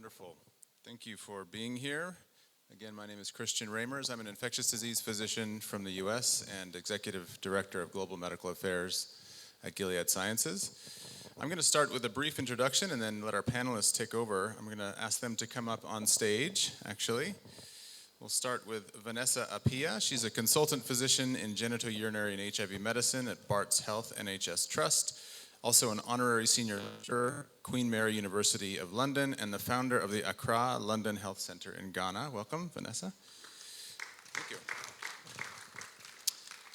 Wonderful. Thank you for being here. Again, my name is Christian Ramers. I'm an infectious disease physician from the US and Executive Director of Global Medical Affairs at Gilead Sciences. I'm going to start with a brief introduction and then let our panelists take over. I'm going to ask them to come up on stage, actually. We'll start with Vanessa Gapiya. She's a consultant physician in genitourinary and HIV medicine at Barts Health NHS Trust, also an honorary senior lecturer, Queen Mary University of London, and the founder of the Accra London Health Centre in Ghana. Welcome, Vanessa. Thank you.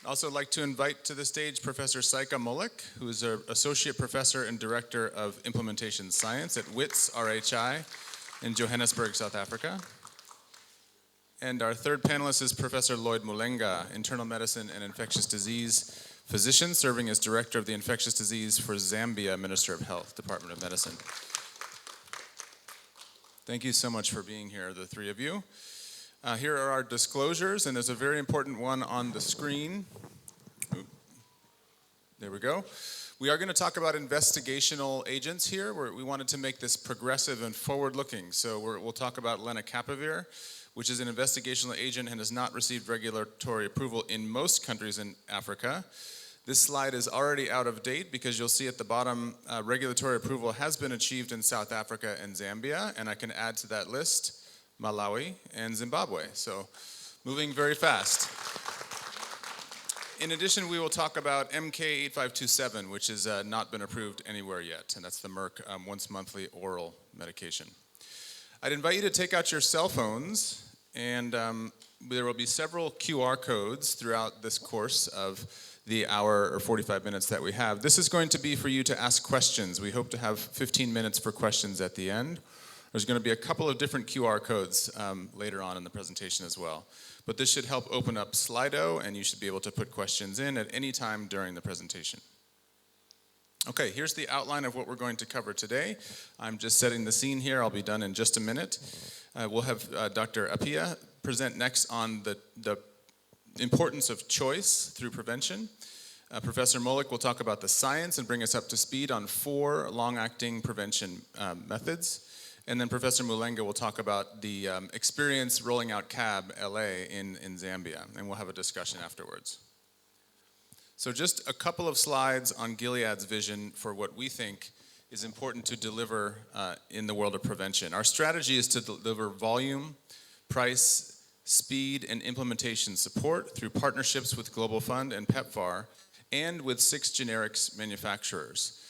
I'd also like to invite to the stage Professor Saika Molek, who is an associate professor and director of implementation science at WITS RHI in Johannesburg, South Africa. And our third panelist is Professor Lloyd Mulenga, internal medicine and infectious disease physician serving as director of the infectious disease for Zambia Minister of Health, Department of Medicine. Thank you so much for being here, the three of you. Here are our disclosures, and there's a very important one on the screen. There we go. We are going to talk about investigational agents here. We wanted to make this progressive and forward-looking, so we'll talk about lenacapavir, which is an investigational agent and has not received regulatory approval in most countries in Africa. This slide is already out of date because you'll see at the bottom regulatory approval has been achieved in South Africa and Zambia, and I can add to that list Malawi and Zimbabwe. So moving very fast. In addition, we will talk about MK8527, which has not been approved anywhere yet, and that's the Merck once monthly oral medication. I'd invite you to take out your cell phones, and there will be several QR codes throughout this course of the hour or 45 minutes that we have. This is going to be for you to ask questions. We hope to have 15 minutes for questions at the end. There's going to be a couple of different QR codes later on in the presentation as well. But this should help open up Slido, and you should be able to put questions in at any time during the presentation. Okay, here's the outline of what we're going to cover today. I'm just setting the scene here. I'll be done in just a minute. We'll have Dr. Gapiya present next on the importance of choice through prevention. Professor Molek will talk about the science and bring us up to speed on 4 long-acting prevention methods. And then Professor Mulenga will talk about the experience rolling out CAB LA in Zambia, and we'll have a discussion afterwards. So just a couple of slides on Gilead's vision for what we think is important to deliver in the world of prevention. Our strategy is to deliver volume, price, speed, and implementation support through partnerships with Global Fund and PEPFAR and with 6 generics manufacturers.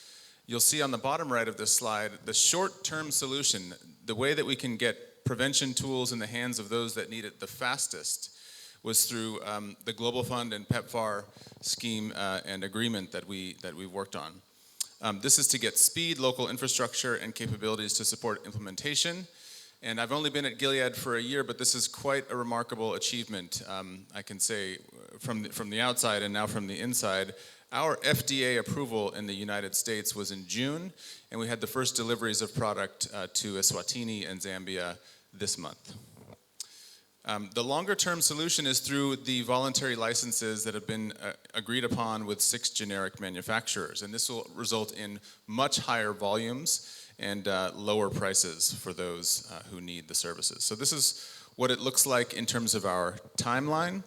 You'll see on the bottom right of this slide the short-term solution, the way that we can get prevention tools in the hands of those that need it the fastest was through the Global Fund and PEPFAR scheme and agreement that we worked on. This is to get speed, local infrastructure, and capabilities to support implementation. And I've only been at Gilead for a year, but this is quite a remarkable achievement, I can say, from the outside and now from the inside. Our FDA approval in the United States was in June, and we had the first deliveries of product to Eswatini and Zambia this month. The longer-term solution is through the voluntary licenses that have been agreed upon with 6 generic manufacturers, and this will result in much higher volumes and lower prices for those who need the services. So this is what it looks like in terms of our timeline.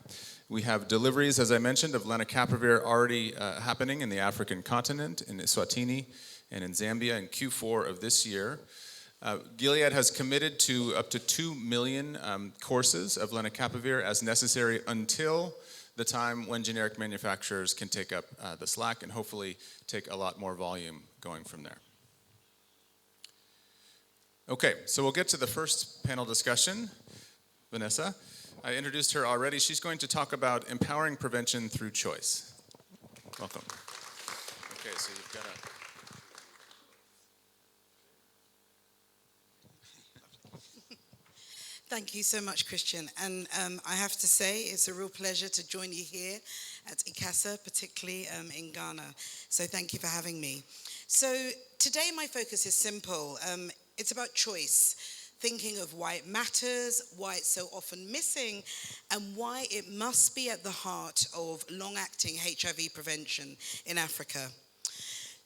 We have deliveries, as I mentioned, of lenacapavir already happening in the African continent, in Eswatini and in Zambia in Q4 of this year. Gilead has committed to up to 2 million courses of lenacapavir as necessary until the time when generic manufacturers can take up the slack and hopefully take a lot more volume going from there. Okay, so we'll get to the first panel discussion. Vanessa, I introduced her already. She's going to talk about empowering prevention through choice. Welcome. Okay, so you've got Thank you so much, Christian. And I have to say, it's a real pleasure to join you here at ICASA, particularly in Ghana. So thank you for having me. So today my focus is simple. It's about choice, thinking of why it matters, why it's so often missing, and why it must be at the heart of long-acting HIV prevention in Africa.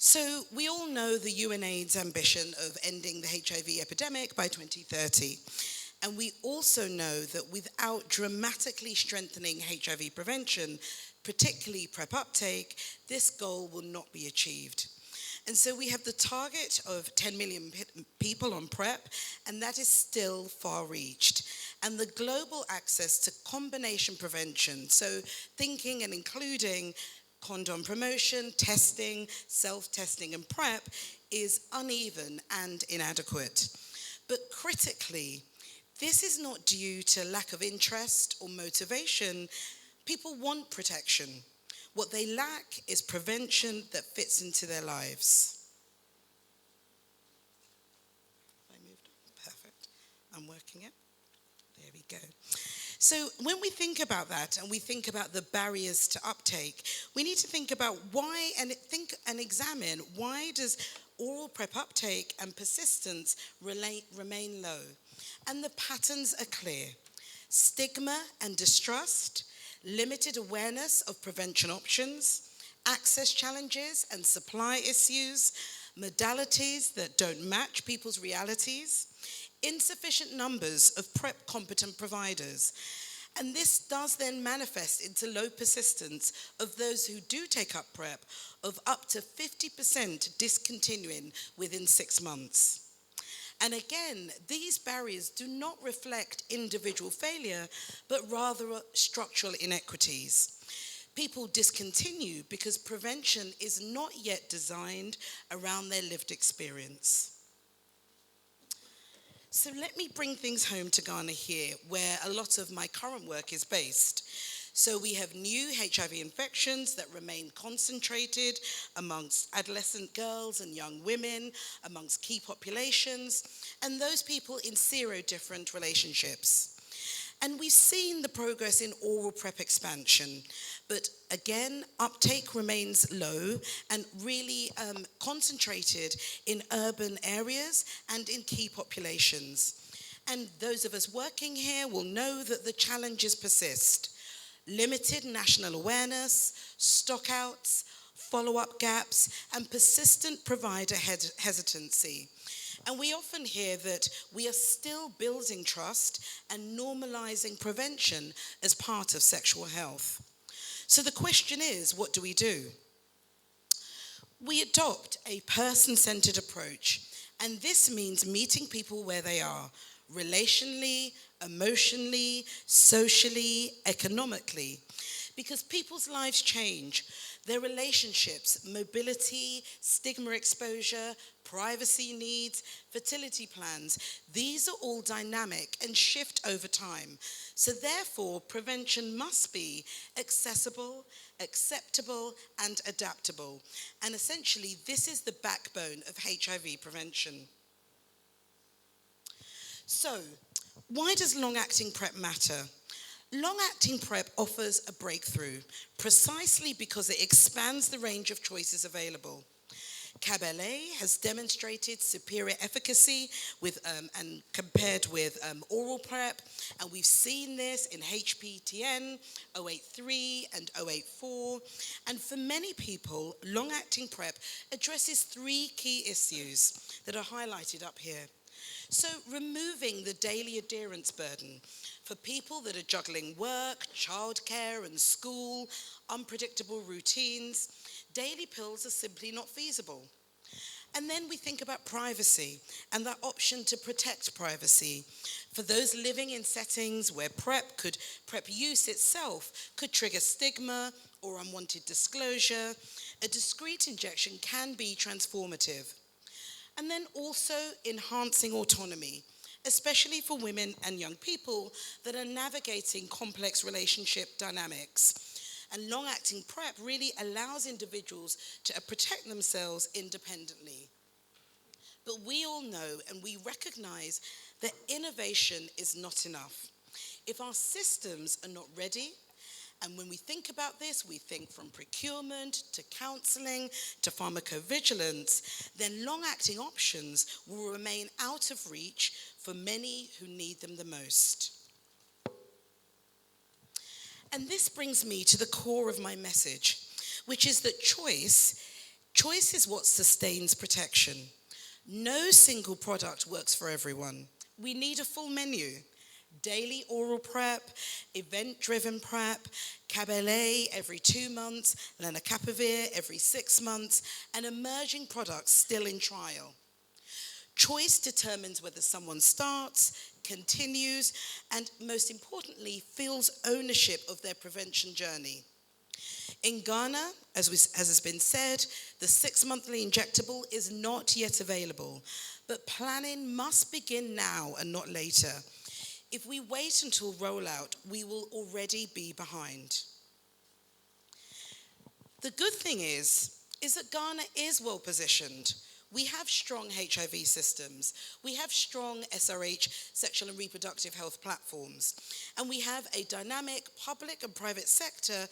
So we all know the UNAIDS ambition of ending the HIV epidemic by 2030. And we also know that without dramatically strengthening HIV prevention, particularly PrEP uptake, this goal will not be achieved. And so we have the target of 10 million people on PrEP, and that is still far reached. And the global access to combination prevention, so thinking and including condom promotion, testing, self-testing, and PrEP, is uneven and inadequate. But critically, this is not due to lack of interest or motivation. People want protection. What they lack is prevention that fits into their lives. I moved on. Perfect. I'm working it. There we go. So when we think about that and we think about the barriers to uptake, we need to think about why and examine why does oral PrEP uptake and persistence remain low. And the patterns are clear. Stigma and distrust, limited awareness of prevention options, access challenges and supply issues, modalities that don't match people's realities, insufficient numbers of PrEP competent providers. And this does then manifest into low persistence of those who do take up PrEP, of up to 50% discontinuing within 6 months. And again, these barriers do not reflect individual failure, but rather structural inequities. People discontinue because prevention is not yet designed around their lived experience. So let me bring things home to Ghana here, where a lot of my current work is based. So we have new HIV infections that remain concentrated amongst adolescent girls and young women, amongst key populations, and those people in sero-different relationships. And we've seen the progress in oral PrEP expansion, but again, uptake remains low and really concentrated in urban areas and in key populations. And those of us working here will know that the challenges persist. Limited national awareness, stockouts, follow-up gaps, and persistent provider hesitancy. And we often hear that we are still building trust and normalizing prevention as part of sexual health. So the question is, what do? We adopt a person-centered approach, and this means meeting people where they are, relationally, emotionally, socially, economically, because people's lives change. Their relationships, mobility, stigma exposure, privacy needs, fertility plans, these are all dynamic and shift over time. So therefore, prevention must be accessible, acceptable, and adaptable. And essentially, this is the backbone of HIV prevention. So, why does long-acting PrEP matter? Long-acting PrEP offers a breakthrough precisely because it expands the range of choices available. CAB-LA has demonstrated superior efficacy and compared with oral PrEP, and we've seen this in HPTN, 083 and 084. And for many people, long-acting PrEP addresses 3 key issues that are highlighted up here. So removing the daily adherence burden for people that are juggling work, childcare and school, unpredictable routines, daily pills are simply not feasible. And then we think about privacy and that option to protect privacy. For those living in settings where PrEP use itself could trigger stigma or unwanted disclosure, a discreet injection can be transformative. And then also enhancing autonomy, especially for women and young people that are navigating complex relationship dynamics. And long-acting PrEP really allows individuals to protect themselves independently. But we all know and we recognize that innovation is not enough. If our systems are not ready, and when we think about this, we think from procurement to counseling to pharmacovigilance, then long-acting options will remain out of reach for many who need them the most. And this brings me to the core of my message, which is that choice Choice is what sustains protection. No single product works for everyone. We need a full menu. Daily oral PrEP, event-driven PrEP, Cabelet every 2 months, lenacapavir every 6 months, and emerging products still in trial. Choice determines whether someone starts, continues, and most importantly, feels ownership of their prevention journey. In Ghana, as has been said, the 6-monthly injectable is not yet available, but planning must begin now and not later. If we wait until rollout, we will already be behind. The good thing is that Ghana is well positioned. We have strong HIV systems. We have strong SRH, sexual and reproductive health platforms. And we have a dynamic public and private sector,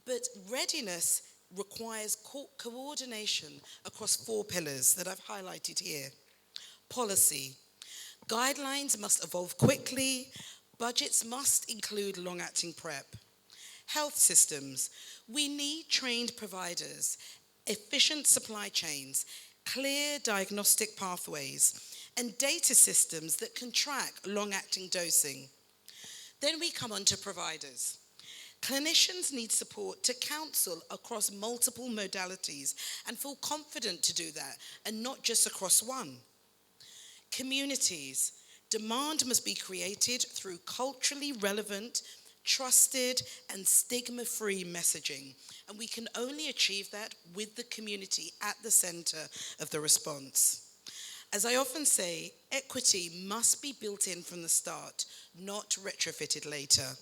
but readiness requires coordination across 4 pillars that I've highlighted here. Policy. Guidelines must evolve quickly. Budgets must include long-acting PrEP. Health systems. We need trained providers, efficient supply chains, clear diagnostic pathways, and data systems that can track long-acting dosing. Then we come on to providers. Clinicians need support to counsel across multiple modalities and feel confident to do that, and not just across one. Communities. Demand must be created through culturally relevant, trusted, and stigma-free messaging. And we can only achieve that with the community at the center of the response. As I often say, equity must be built in from the start, not retrofitted later.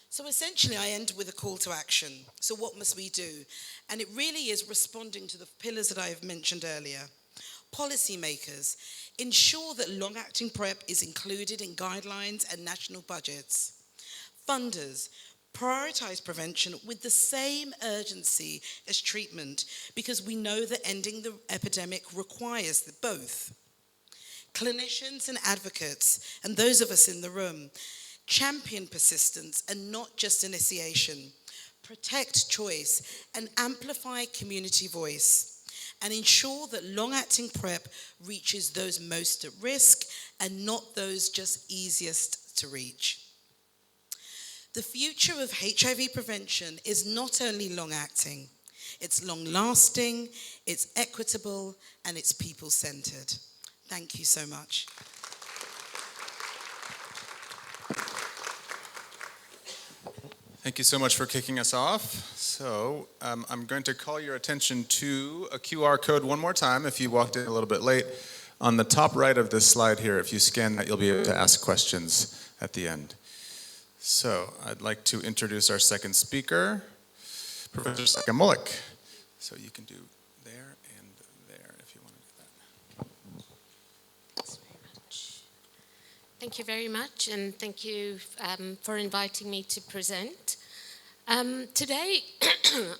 So essentially, I end with a call to action. So what must we do? And it really is responding to the pillars that I have mentioned earlier. Policymakers, ensure that long-acting PrEP is included in guidelines and national budgets. Funders, prioritize prevention with the same urgency as treatment, because we know that ending the epidemic requires both. Clinicians and advocates, and those of us in the room, champion persistence and not just initiation. Protect choice and amplify community voice. And ensure that long-acting PrEP reaches those most at risk and not those just easiest to reach. The future of HIV prevention is not only long-acting, it's long-lasting, it's equitable, and it's people-centered. Thank you so much. Thank you so much for kicking us off. So I'm going to call your attention to a QR code one more time if you walked in a little bit late. On the top right of this slide here, if you scan that, you'll be able to ask questions at the end. So I'd like to introduce our second speaker, Professor Sakamolik. So you can do there and there if you want to do that. Thanks very much. Thank you very much, and thank you for inviting me to present. Today,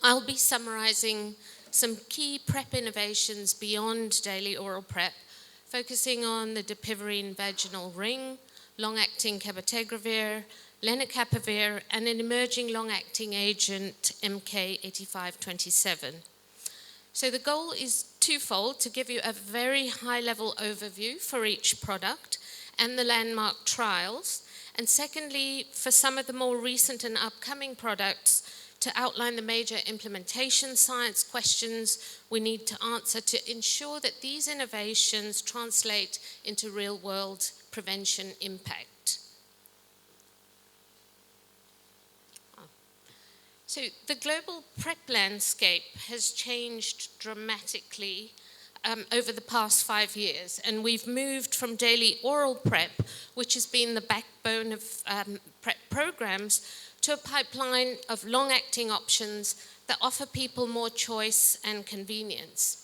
I'll be summarizing some key PrEP innovations beyond daily oral PrEP, focusing on the dapivirine vaginal ring, long-acting cabotegravir, lenacapavir, and an emerging long-acting agent, MK-8527. So the goal is twofold: to give you a very high-level overview for each product and the landmark trials, and secondly, for some of the more recent and upcoming products, to outline the major implementation science questions we need to answer to ensure that these innovations translate into real-world prevention impact. So the global PrEP landscape has changed dramatically over the past 5 years, and we've moved from daily oral PrEP, which has been the backbone of PrEP programs, to a pipeline of long-acting options that offer people more choice and convenience.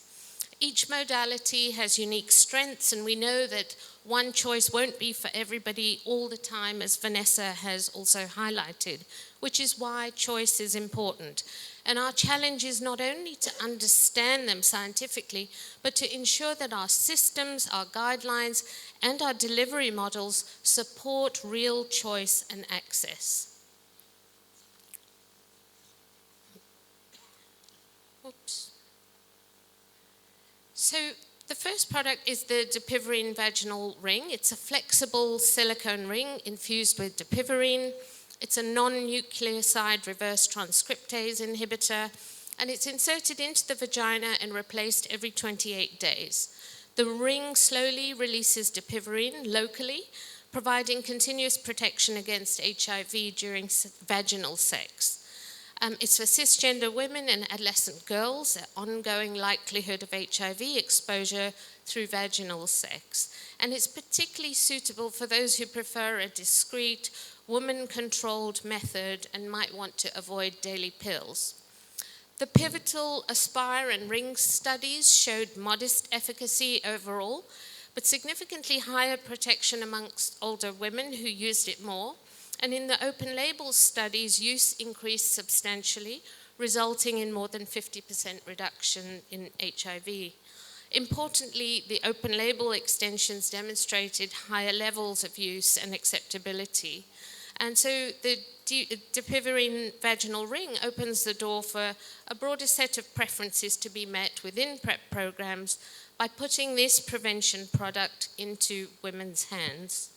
Each modality has unique strengths, and we know that one choice won't be for everybody all the time, as Vanessa has also highlighted, which is why choice is important. And our challenge is not only to understand them scientifically, but to ensure that our systems, our guidelines, and our delivery models support real choice and access. Oops. So the first product is the dapivirine vaginal ring. It's a flexible silicone ring infused with dapivirine. It's a non-nucleoside reverse transcriptase inhibitor, and it's inserted into the vagina and replaced every 28 days. The ring slowly releases dapivirine locally, providing continuous protection against HIV during vaginal sex. It's for cisgender women and adolescent girls, an ongoing likelihood of HIV exposure through vaginal sex. And it's particularly suitable for those who prefer a discreet, woman-controlled method and might want to avoid daily pills. The pivotal ASPIRE and RING studies showed modest efficacy overall, but significantly higher protection amongst older women who used it more. And in the open label studies, use increased substantially, resulting in more than 50% reduction in HIV. Importantly, the open label extensions demonstrated higher levels of use and acceptability. And so the dapivirine vaginal ring opens the door for a broader set of preferences to be met within PrEP programs by putting this prevention product into women's hands.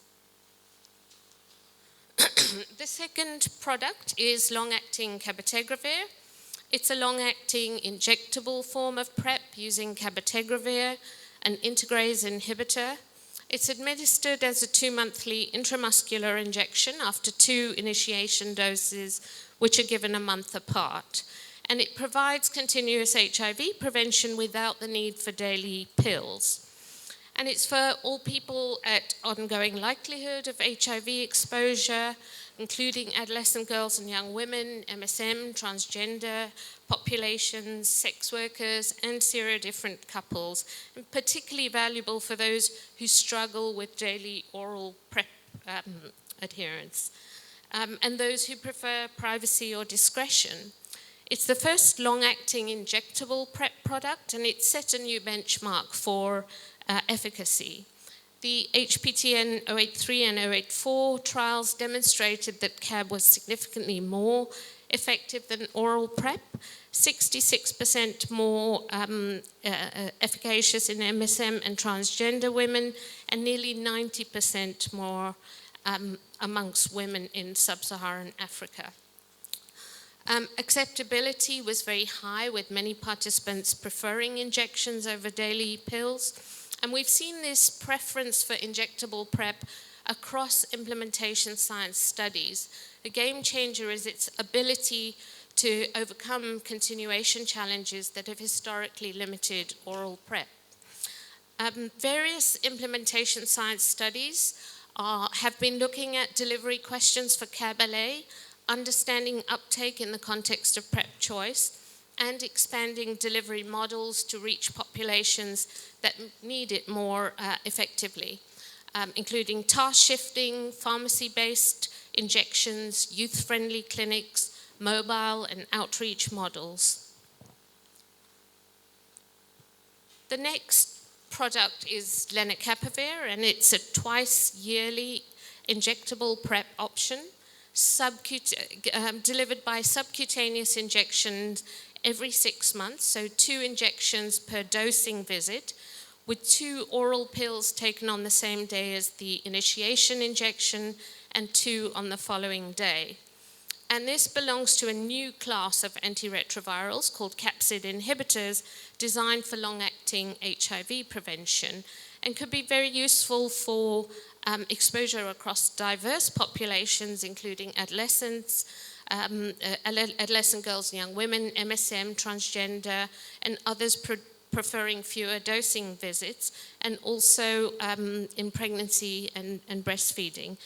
The second product is long-acting cabotegravir. It's a long-acting injectable form of PrEP using cabotegravir, an integrase inhibitor. It's administered as a 2-monthly intramuscular injection after 2 initiation doses, which are given a month apart. And it provides continuous HIV prevention without the need for daily pills. And it's for all people at ongoing likelihood of HIV exposure, including adolescent girls and young women, MSM, transgender populations, sex workers, and serodifferent couples, and particularly valuable for those who struggle with daily oral PrEP adherence, and those who prefer privacy or discretion. It's the first long-acting injectable PrEP product, and it set a new benchmark for efficacy. The HPTN 083 and 084 trials demonstrated that CAB was significantly more effective than oral PrEP, 66% more efficacious in MSM and transgender women, and nearly 90% more amongst women in sub-Saharan Africa. Acceptability was very high, with many participants preferring injections over daily pills. And we've seen this preference for injectable PrEP across implementation science studies. The game changer is its ability to overcome continuation challenges that have historically limited oral PrEP. Various implementation science studies have been looking at delivery questions for CAB-LA, understanding uptake in the context of PrEP choice, and expanding delivery models to reach populations that need it more effectively, including task shifting, pharmacy-based injections, youth-friendly clinics, mobile and outreach models. The next product is lenacapavir, and it's a twice-yearly injectable PrEP option, delivered by subcutaneous injections every 6 months, so 2 injections per dosing visit, with 2 oral pills taken on the same day as the initiation injection and 2 on the following day. And this belongs to a new class of antiretrovirals called capsid inhibitors, designed for long-acting HIV prevention, and could be very useful for exposure across diverse populations, including adolescents, adolescent girls and young women, MSM, transgender, and others preferring fewer dosing visits, and also in pregnancy and breastfeeding.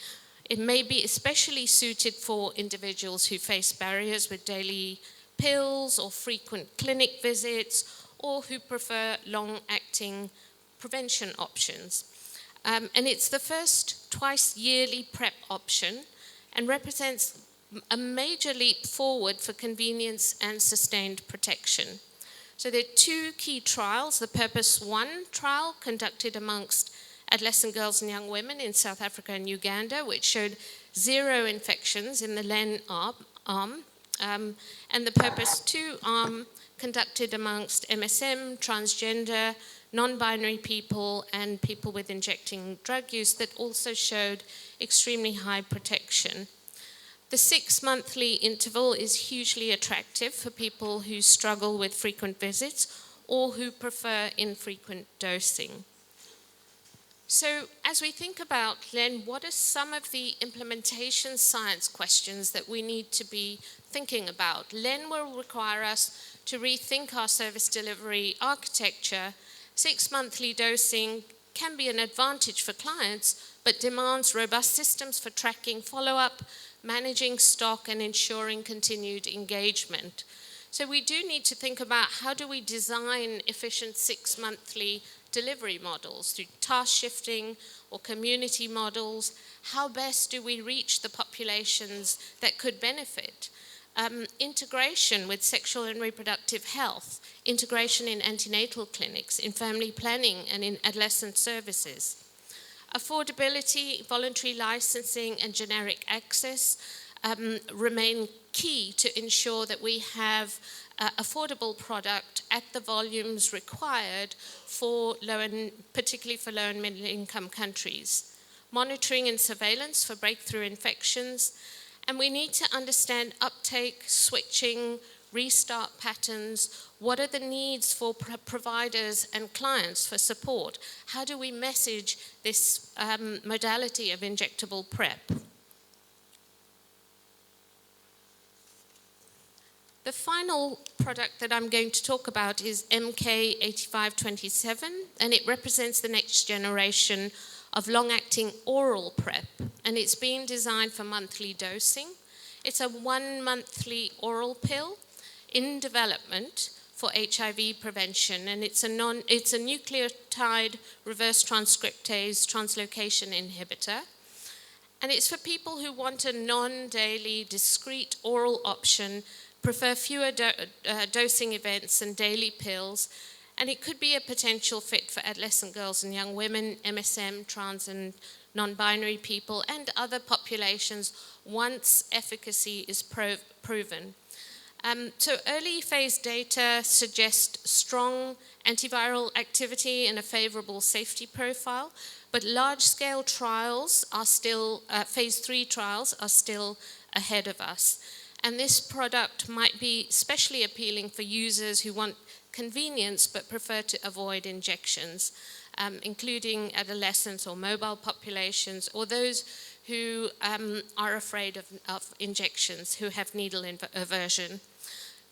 It may be especially suited for individuals who face barriers with daily pills or frequent clinic visits, or who prefer long-acting prevention options. And it's the first twice-yearly PrEP option and represents a major leap forward for convenience and sustained protection. So there are 2 key trials. The Purpose 1 trial, conducted amongst adolescent girls and young women in South Africa and Uganda, which showed 0 infections in the LEN arm, and the Purpose 2 arm, conducted amongst MSM, transgender, non-binary people, and people with injecting drug use that also showed extremely high protection. The 6-monthly interval is hugely attractive for people who struggle with frequent visits or who prefer infrequent dosing. So as we think about, then, what are some of the implementation science questions that we need to be thinking about? LEN will require us to rethink our service delivery architecture. 6-monthly dosing can be an advantage for clients, but demands robust systems for tracking follow-up, managing stock, and ensuring continued engagement. So we do need to think about how do we design efficient 6-monthly delivery models through task shifting or community models. How best do we reach the populations that could benefit? Integration with sexual and reproductive health, integration in antenatal clinics, in family planning, and in adolescent services. Affordability, voluntary licensing, and generic access remain key to ensure that we have affordable product at the volumes required for particularly for low and middle income countries. Monitoring and surveillance for breakthrough infections, and we need to understand uptake, switching, restart patterns. What are the needs for providers and clients for support? How do we message this modality of injectable PrEP? The final product that I'm going to talk about is MK-8527, and it represents the next generation of long-acting oral PrEP, and it's being designed for monthly dosing. It's a 1-monthly oral pill in development for HIV prevention, and it's a nucleotide reverse transcriptase translocation inhibitor. And it's for people who want a non-daily, discrete oral option, prefer fewer dosing events and daily pills, and it could be a potential fit for adolescent girls and young women, MSM, trans and non-binary people, and other populations once efficacy is proven. So early phase data suggest strong antiviral activity and a favorable safety profile, but large-scale trials are still, phase 3 trials are still ahead of us. And this product might be especially appealing for users who want convenience but prefer to avoid injections, including adolescents or mobile populations, or those who are afraid of injections, who have needle aversion.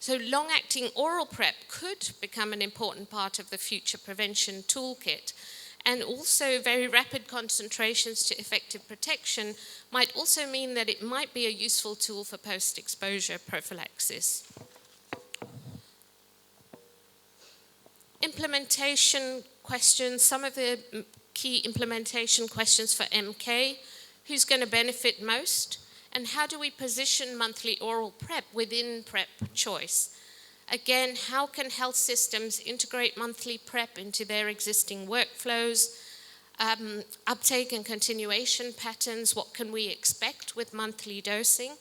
So long-acting oral PrEP could become an important part of the future prevention toolkit. And also very rapid concentrations to effective protection might also mean that it might be a useful tool for post-exposure prophylaxis. Implementation questions, some of the key implementation questions for MK. Who's going to benefit most? And how do we position monthly oral PrEP within PrEP choice? Again, how can health systems integrate monthly PrEP into their existing workflows? Uptake and continuation patterns, what can we expect with monthly dosing?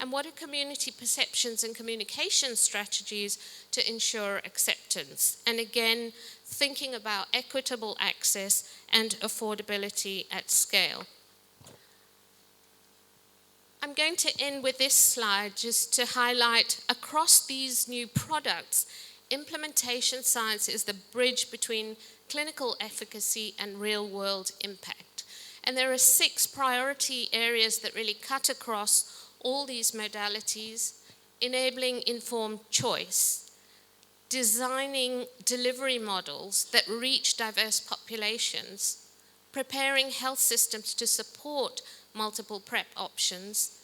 And what are community perceptions and communication strategies to ensure acceptance? And again, thinking about equitable access and affordability at scale. I'm going to end with this slide just to highlight across these new products, implementation science is the bridge between clinical efficacy and real-world impact. And there are 6 priority areas that really cut across all these modalities: enabling informed choice, designing delivery models that reach diverse populations, preparing health systems to support multiple PrEP options,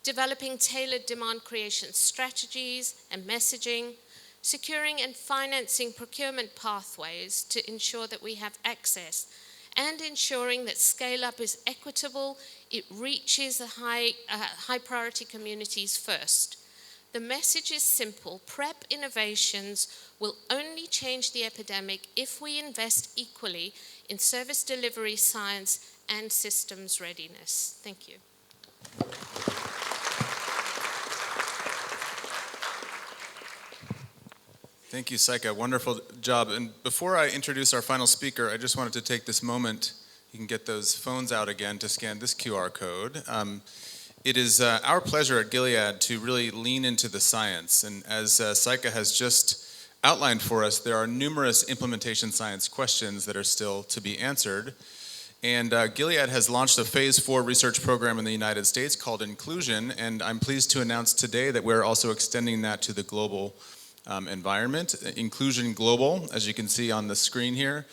developing tailored demand creation strategies and messaging, securing and financing procurement pathways to ensure that we have access, and ensuring that scale-up is equitable, it reaches the high priority communities first. The message is simple: PrEP innovations will only change the epidemic if we invest equally in service delivery science and systems readiness. Thank you. Thank you, Saika. Wonderful job. And before I introduce our final speaker, I just wanted to take this moment. You can get those phones out again to scan this QR code. It is our pleasure at Gilead to really lean into the science. And as Saika has just outlined for us, there are numerous implementation science questions that are still to be answered. And Gilead has launched a phase 4 research program in the United States called Inclusion, and I'm pleased to announce today that we're also extending that to the global environment. Inclusion Global, as you can see on the screen here.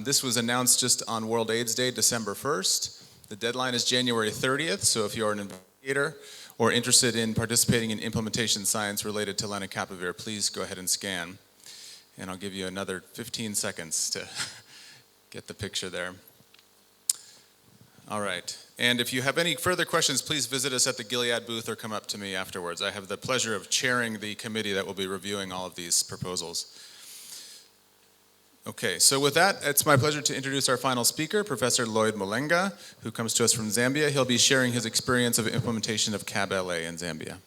This was announced just on World AIDS Day, December 1st. The deadline is January 30th, so if you're an investigator or interested in participating in implementation science related to lenacapavir, please go ahead and scan. And I'll give you another 15 seconds to get the picture there. All right. And if you have any further questions, please visit us at the Gilead booth or come up to me afterwards. I have the pleasure of chairing the committee that will be reviewing all of these proposals. Okay, so with that, it's my pleasure to introduce our final speaker, Professor Lloyd Mulenga, who comes to us from Zambia. He'll be sharing his experience of implementation of CAB-LA in Zambia.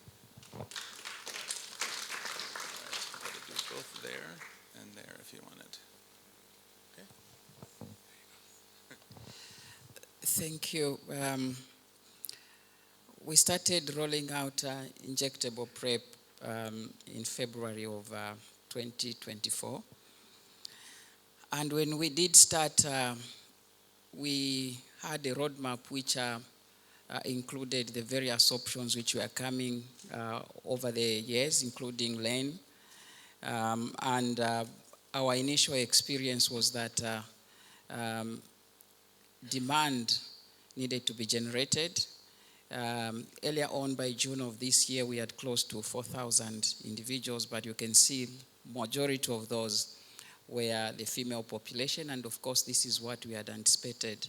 Both there and there if you want it. Okay. Thank you. We started rolling out injectable PrEP in February of 2024. And when we did start, we had a roadmap which included the various options which were coming over the years, including LAN. Our initial experience was that demand needed to be generated. Earlier on, by June of this year, we had close to 4,000 individuals, but you can see majority of those were the female population, and of course this is what we had anticipated.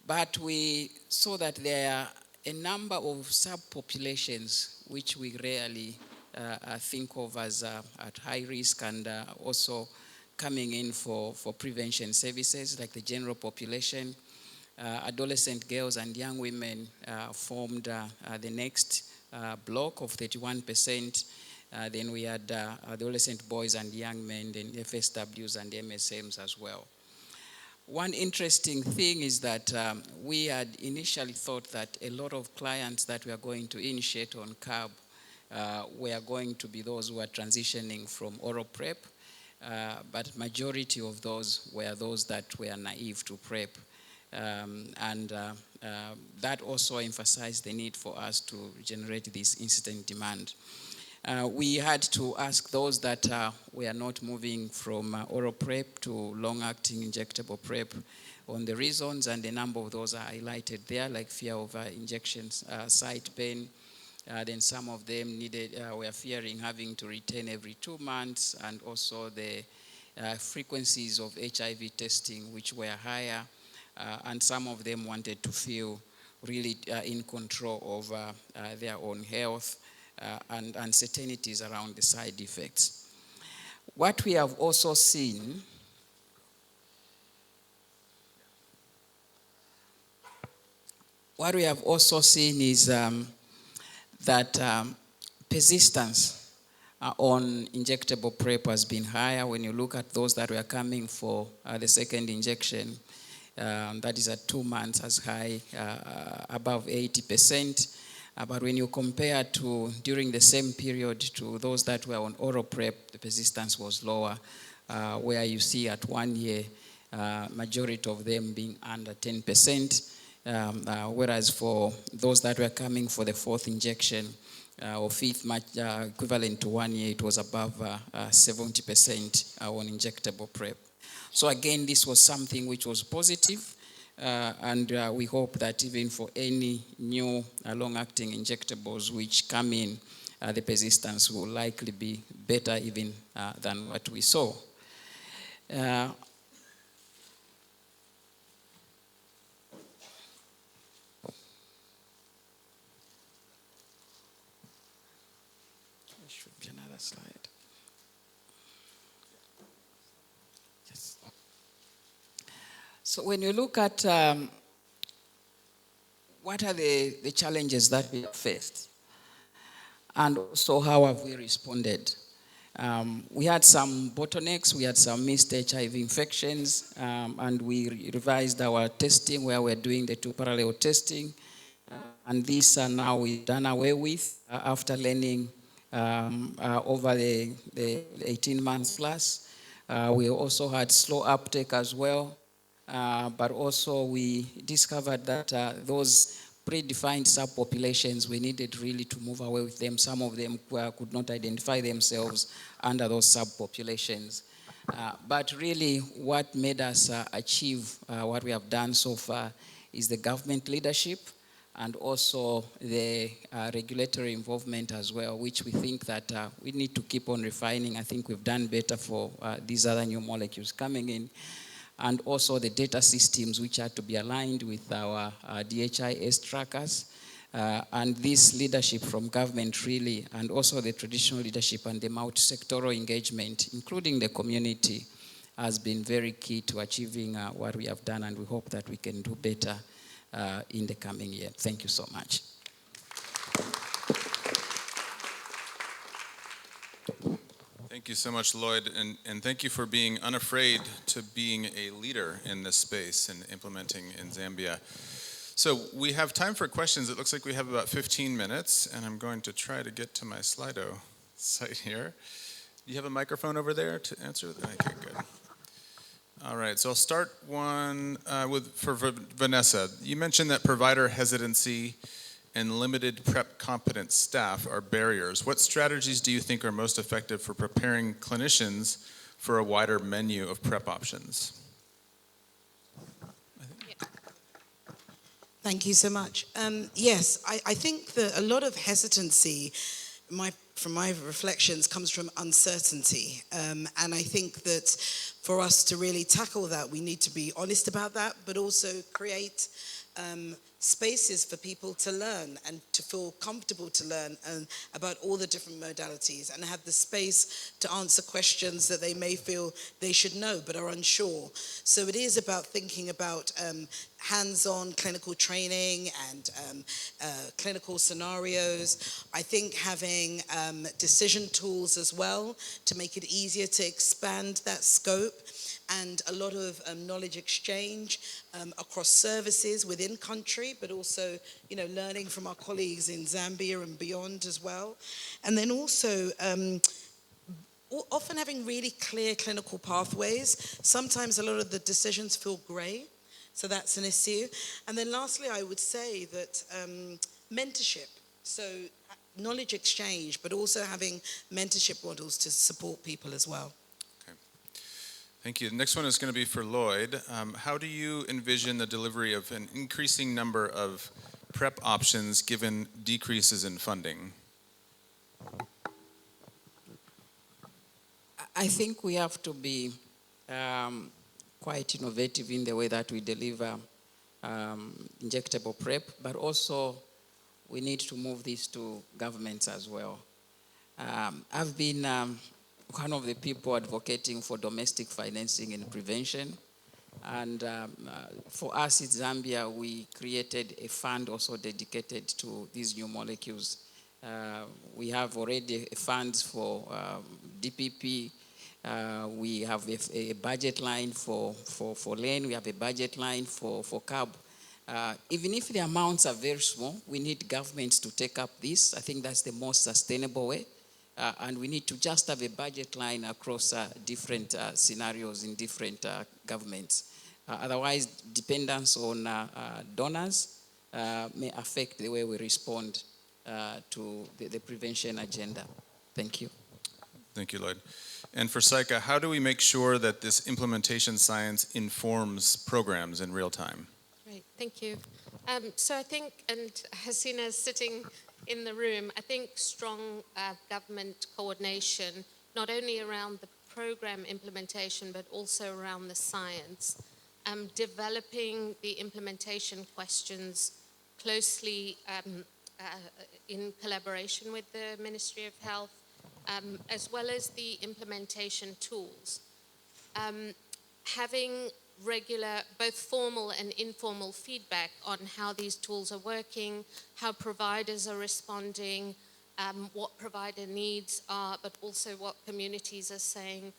But we saw that there are a number of subpopulations which we rarely think of as at high risk and also coming in for prevention services, like the general population. Adolescent girls and young women formed the next block of 31%. Then we had adolescent boys and young men, then FSWs and MSMs as well. One interesting thing is that we had initially thought that a lot of clients that we are going to initiate on CAB were going to be those who are transitioning from oral PrEP, but majority of those were those that were naive to PrEP. That also emphasized the need for us to generate this incident demand. We had to ask those that were not moving from oral PrEP to long-acting injectable PrEP on the reasons, and a number of those are highlighted there, like fear of injections, site pain. Then some of them were fearing having to return every 2 months, and also the frequencies of HIV testing, which were higher, and some of them wanted to feel really in control of their own health. And uncertainties around the side effects. What we have also seen is that persistence on injectable PrEP has been higher. When you look at those that were coming for the second injection, that is at 2 months, as high above 80%. But when you compare to during the same period to those that were on oral PrEP, the persistence was lower, where you see at 1 year, majority of them being under 10%, whereas for those that were coming for the 4th injection or 5th, equivalent to 1 year, it was above 70% on injectable PrEP. So again, this was something which was positive. And we hope that even for any new long-acting injectables which come in, the persistence will likely be better even than what we saw. I should be another slide. So when you look at what are the challenges that we have faced, and also how have we responded, We had some bottlenecks, we had some missed HIV infections, and we revised our testing where we're doing the 2 parallel testing. And these are now done away with after learning over the 18 months plus. We also had slow uptake as well, but also we discovered that those predefined subpopulations, we needed really to move away with them. Some of them could not identify themselves under those subpopulations. But really what made us achieve what we have done so far is the government leadership and also the regulatory involvement as well, which we think that we need to keep on refining. I think we've done better for these other new molecules coming in. And also the data systems which are to be aligned with our DHIS trackers. And this leadership from government really, and also the traditional leadership and the multi-sectoral engagement, including the community, has been very key to achieving what we have done, and we hope that we can do better in the coming year. Thank you so much. Thank you so much, Lloyd, and thank you for being unafraid to being a leader in this space and implementing in Zambia. So we have time for questions. It looks like we have about 15 minutes, and I'm going to try to get to my Slido site here. Do you have a microphone over there to answer? Okay, good. All right, so I'll start one for Vanessa. You mentioned that provider hesitancy and limited PrEP competent staff are barriers. What strategies do you think are most effective for preparing clinicians for a wider menu of PrEP options? Thank you so much. Yes, I think that a lot of hesitancy, from my reflections, comes from uncertainty. And I think that for us to really tackle that, we need to be honest about that, but also create spaces for people to learn and to feel comfortable to learn about all the different modalities and have the space to answer questions that they may feel they should know but are unsure. So it is about thinking about hands-on clinical training and clinical scenarios. I think having decision tools as well to make it easier to expand that scope, and a lot of knowledge exchange across services within country, but also, learning from our colleagues in Zambia and beyond as well. And then also, often having really clear clinical pathways. Sometimes a lot of the decisions feel grey, so that's an issue. And then lastly, I would say that mentorship. So knowledge exchange, but also having mentorship models to support people as well. Thank you. The next one is going to be for Lloyd. How do you envision the delivery of an increasing number of PrEP options given decreases in funding? I think we have to be quite innovative in the way that we deliver injectable PrEP, but also we need to move this to governments as well. I've been one of the people advocating for domestic financing and prevention. And for us in Zambia, we created a fund also dedicated to these new molecules. We have already funds for DPP. We have a budget line for LANE. We have a budget line for CAB. Even if the amounts are very small, we need governments to take up this. I think that's the most sustainable way. And we need to just have a budget line across different scenarios in different governments. Otherwise, dependence on donors may affect the way we respond to the prevention agenda. Thank you. Thank you, Lloyd. And for Saika, how do we make sure that this implementation science informs programs in real time? Great, thank you. So I think, and Hasina is sitting in the room, I think strong government coordination, not only around the program implementation, but also around the science. Developing the implementation questions closely in collaboration with the Ministry of Health, as well as the implementation tools. Having regular, both formal and informal feedback on how these tools are working, how providers are responding, what provider needs are, but also what communities are saying.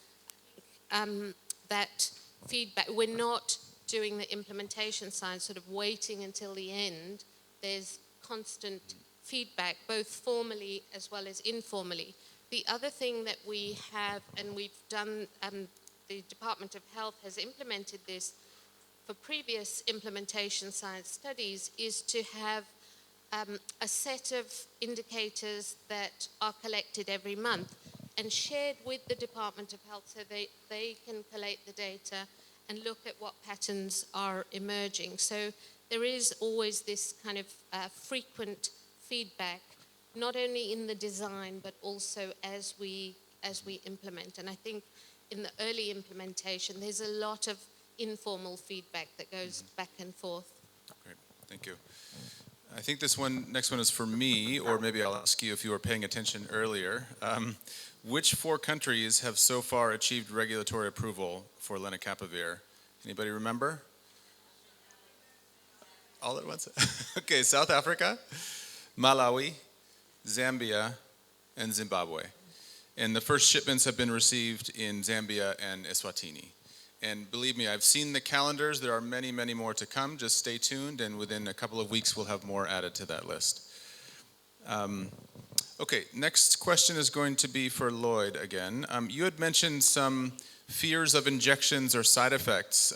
That feedback, we're not doing the implementation side, sort of waiting until the end. There's constant feedback, both formally as well as informally. The other thing that we have, and we've done, the Department of Health has implemented this for previous implementation science studies, is to have a set of indicators that are collected every month and shared with the Department of Health so they can collate the data and look at what patterns are emerging. So there is always this kind of frequent feedback, not only in the design, but also as we implement. And I think in the early implementation, there's a lot of informal feedback that goes back and forth. Great, thank you. I think this next one is for me, or maybe I'll ask you if you were paying attention earlier. Which 4 countries have so far achieved regulatory approval for lenacapavir? Anybody remember? All at once? Okay, South Africa, Malawi, Zambia, and Zimbabwe. And the first shipments have been received in Zambia and Eswatini. And believe me, I've seen the calendars. There are many, many more to come. Just stay tuned, and within a couple of weeks, we'll have more added to that list. Okay, next question is going to be for Lloyd again. You had mentioned some fears of injections or side effects.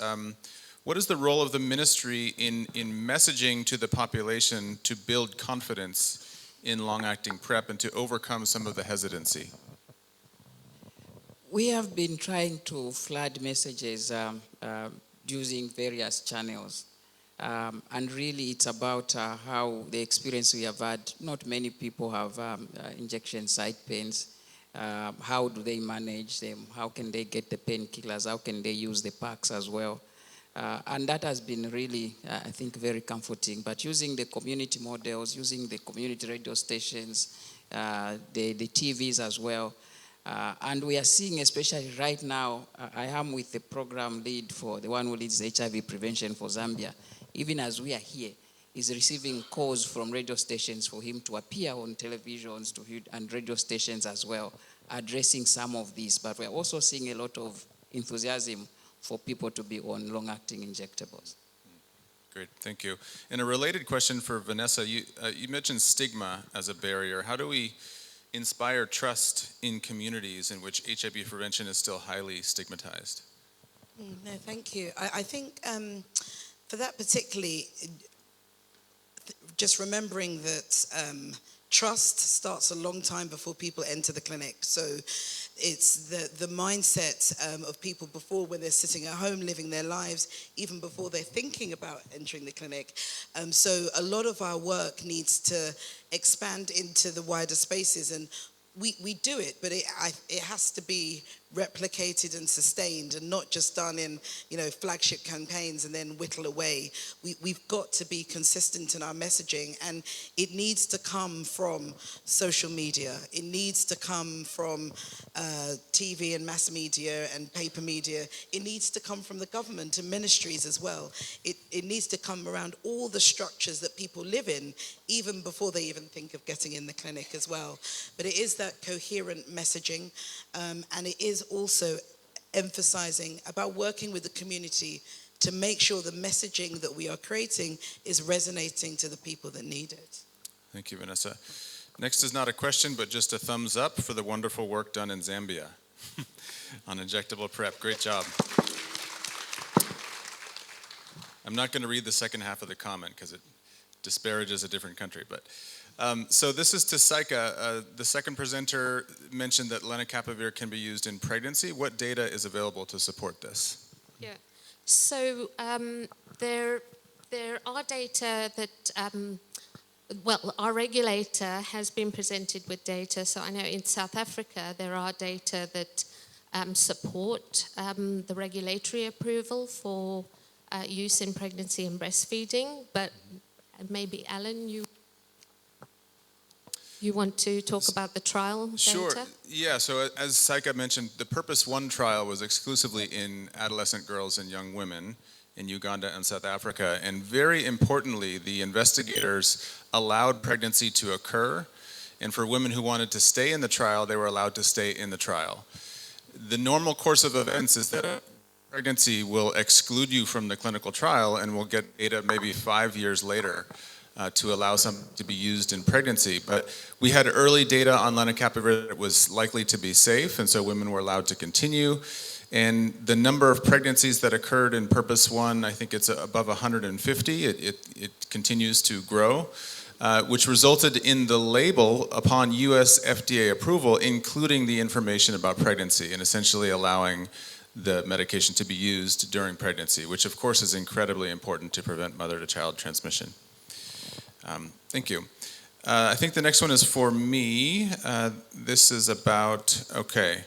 What is the role of the ministry in messaging to the population to build confidence in long-acting PrEP and to overcome some of the hesitancy? We have been trying to flood messages using various channels. And really it's about how the experience we have had. Not many people have injection site pains. How do they manage them? How can they get the painkillers? How can they use the packs as well? And that has been really, I think, very comforting. But using the community models, using the community radio stations, the TVs as well. And we are seeing, especially right now, I am with the program lead for the one who leads HIV prevention for Zambia. Even as we are here, is receiving calls from radio stations for him to appear on televisions and radio stations as well, addressing some of these. But we're also seeing a lot of enthusiasm for people to be on long-acting injectables. Great, thank you. And a related question for Vanessa, you mentioned stigma as a barrier. How do we inspire trust in communities in which HIV prevention is still highly stigmatized? No, thank you. I think for that particularly, just remembering that trust starts a long time before people enter the clinic. So it's the mindset of people before, when they're sitting at home living their lives, even before they're thinking about entering the clinic. So a lot of our work needs to expand into the wider spaces, and we do it, but it has to be replicated and sustained, and not just done in flagship campaigns and then whittle away. We've got to be consistent in our messaging, and it needs to come from social media. It needs to come from TV and mass media and paper media. It needs to come from the government and ministries as well. It needs to come around all the structures that people live in, even before they even think of getting in the clinic as well. But it is that coherent messaging, and it is also emphasizing about working with the community to make sure the messaging that we are creating is resonating to the people that need it. Thank you, Vanessa. Next is not a question, but just a thumbs up for the wonderful work done in Zambia on injectable PrEP. Great job. I'm not going to read the second half of the comment because it disparages a different country, but so this is to Saika. The second presenter mentioned that lenacapavir can be used in pregnancy. What data is available to support this? Yeah, so there are data that, well, our regulator has been presented with data. So I know in South Africa there are data that support the regulatory approval for use in pregnancy and breastfeeding, but maybe Alan, you want to talk about the trial data? Sure. Yeah, so as Saika mentioned, the Purpose 1 trial was exclusively in adolescent girls and young women in Uganda and South Africa. And very importantly, the investigators allowed pregnancy to occur And for women who wanted to stay in the trial, they were allowed to stay in the trial. The normal course of events is that pregnancy will exclude you from the clinical trial and will get data maybe 5 years later to allow something to be used in pregnancy. But we had early data on lenacapavir that was likely to be safe, and so women were allowed to continue. And the number of pregnancies that occurred in Purpose 1, I think it's above 150. It continues to grow, which resulted in the label upon US FDA approval, including the information about pregnancy and essentially allowing the medication to be used during pregnancy, which of course is incredibly important to prevent mother-to-child transmission. Thank you. I think the next one is for me. This is about, okay,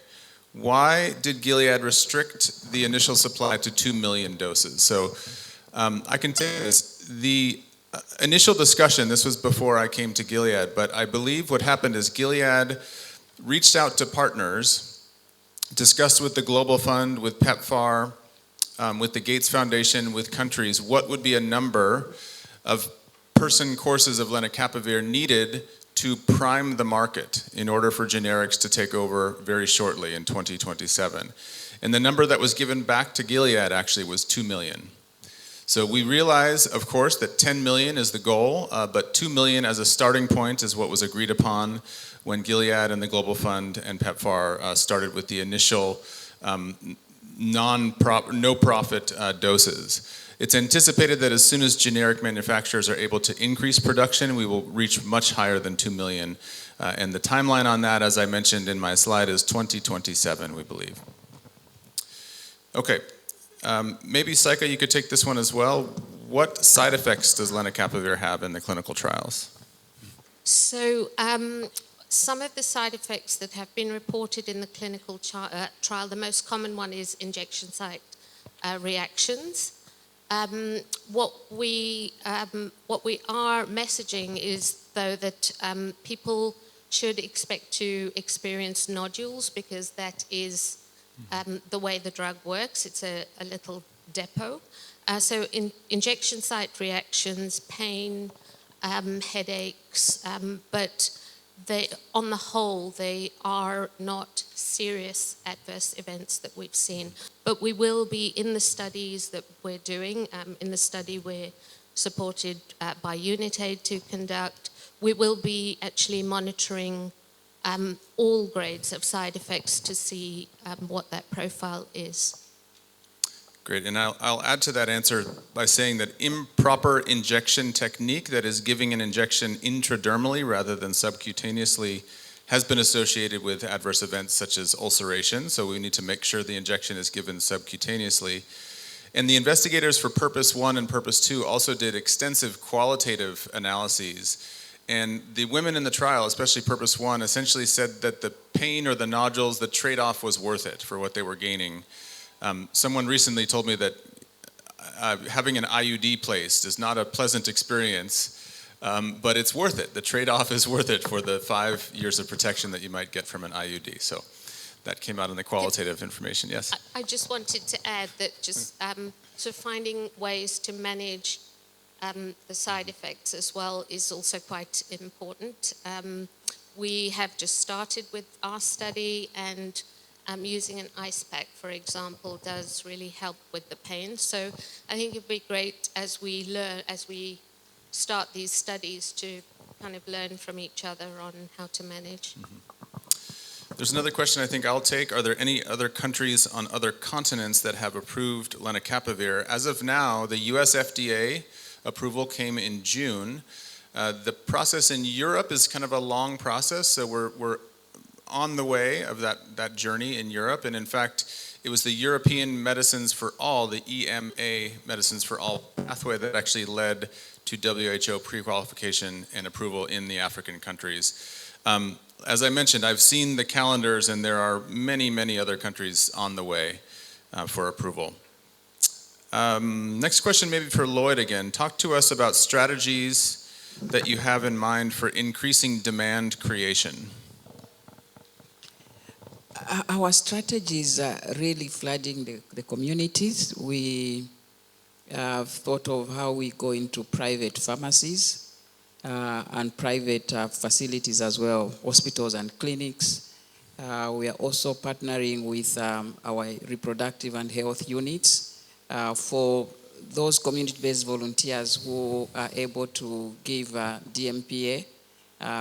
why did Gilead restrict the initial supply to 2 million doses? So I can tell you this, the initial discussion, this was before I came to Gilead, but I believe what happened is Gilead reached out to partners, discussed with the Global Fund, with PEPFAR, with the Gates Foundation, with countries, what would be a number of person courses of lenacapavir needed to prime the market in order for generics to take over very shortly in 2027. And the number that was given back to Gilead actually was 2 million. So we realize, of course, that 10 million is the goal, but 2 million as a starting point is what was agreed upon when Gilead and the Global Fund and PEPFAR started with the initial no-profit doses. It's anticipated that as soon as generic manufacturers are able to increase production, we will reach much higher than 2 million. And the timeline on that, as I mentioned in my slide, is 2027, we believe. Okay, maybe Saika, you could take this one as well. What side effects does lenacapavir have in the clinical trials? So some of the side effects that have been reported in the clinical trial, the most common one is injection site reactions. What we are messaging is, though, that people should expect to experience nodules because that is the way the drug works. It's a little depot. So injection site reactions, pain, headaches, but on the whole, they are not serious adverse events that we've seen. But we will be, in the studies that we're doing, in the study we're supported by Unitaid to conduct, we will be actually monitoring all grades of side effects to see what that profile is. Great, and I'll add to that answer by saying that improper injection technique, that is giving an injection intradermally rather than subcutaneously, has been associated with adverse events such as ulceration, so we need to make sure the injection is given subcutaneously. And the investigators for Purpose 1 and Purpose 2 also did extensive qualitative analyses. And the women in the trial, especially Purpose 1, essentially said that the pain or the nodules, the trade-off was worth it for what they were gaining. Someone recently told me that having an IUD placed is not a pleasant experience, but it's worth it. The trade-off is worth it for the 5 years of protection that you might get from an IUD. So that came out in the qualitative information, yes? I just wanted to add that just so finding ways to manage the side effects as well is also quite important. We have just started with our study, and using an ice pack, for example, does really help with the pain. So I think it'd be great as we learn, as we start these studies, to kind of learn from each other on how to manage. Mm-hmm. There's another question I think I'll take. Are there any other countries on other continents that have approved lenacapavir? As of now, the US FDA approval came in June. The process in Europe is kind of a long process, so we're on the way of that journey in Europe. And in fact, it was the European Medicines for All, the EMA Medicines for All pathway that actually led to WHO pre-qualification and approval in the African countries. As I mentioned, I've seen the calendars, and there are many, many other countries on the way for approval. Next question maybe for Lloyd again. Talk to us about strategies that you have in mind for increasing demand creation. Our strategies are really flooding the communities. We have thought of how we go into private pharmacies and private facilities as well, hospitals and clinics. We are also partnering with our reproductive and health units for those community-based volunteers who are able to give DMPA.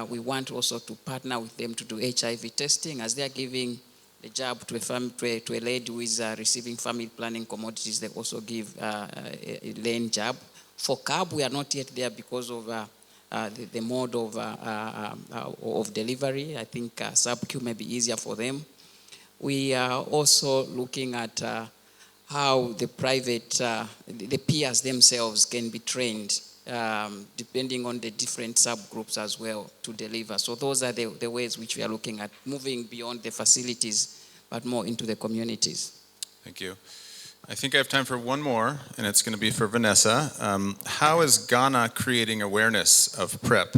We want also to partner with them to do HIV testing as they are giving the jab to a lady who is receiving family planning commodities. They also give a lane jab. For CAB, we are not yet there because of the mode of delivery. I think sub-Q may be easier for them. We are also looking at how the private, the peers themselves can be trained depending on the different subgroups as well to deliver. So those are the ways which we are looking at, moving beyond the facilities, but more into the communities. Thank you. I think I have time for one more, and it's going to be for Vanessa. How is Ghana creating awareness of PrEP?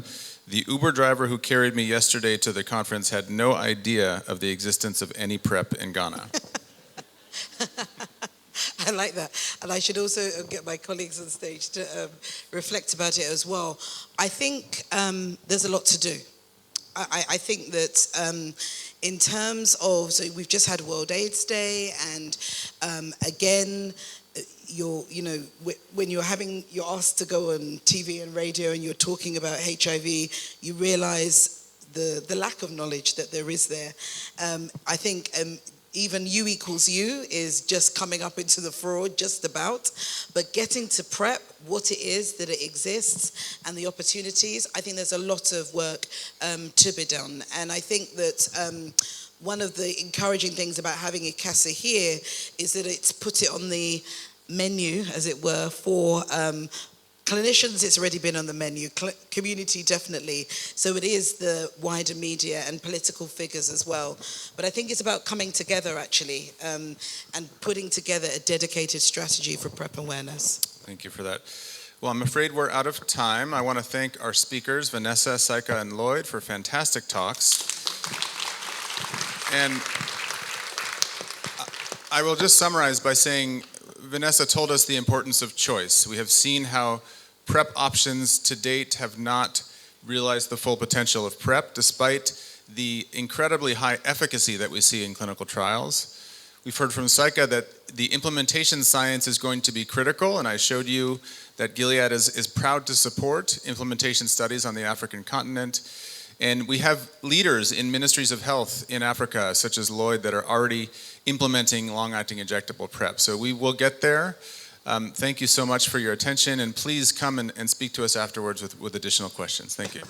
The Uber driver who carried me yesterday to the conference had no idea of the existence of any PrEP in Ghana. I like that. And I should also get my colleagues on stage to reflect about it as well. I think there's a lot to do. I think that in terms of, so we've just had World AIDS Day, and again, when you're asked to go on TV and radio and you're talking about HIV, you realize the lack of knowledge that there is there. I think even U equals U is just coming up into the fraud, just about. But getting to PrEP, what it is, that it exists, and the opportunities, I think there's a lot of work to be done. And I think that one of the encouraging things about having ICASA here is that it's put it on the menu, as it were, for clinicians. It's already been on the menu, community definitely. So it is the wider media and political figures as well. But I think it's about coming together actually and putting together a dedicated strategy for PrEP awareness. Thank you for that. Well, I'm afraid we're out of time. I want to thank our speakers, Vanessa, Saika, and Lloyd, for fantastic talks. And I will just summarize by saying Vanessa told us the importance of choice. We have seen how PrEP options to date have not realized the full potential of PrEP, despite the incredibly high efficacy that we see in clinical trials. We've heard from Saika that the implementation science is going to be critical, and I showed you that Gilead is proud to support implementation studies on the African continent. And we have leaders in ministries of health in Africa, such as Lloyd, that are already implementing long-acting injectable PrEP. So we will get there. Thank you so much for your attention, and please come and speak to us afterwards with additional questions. Thank you.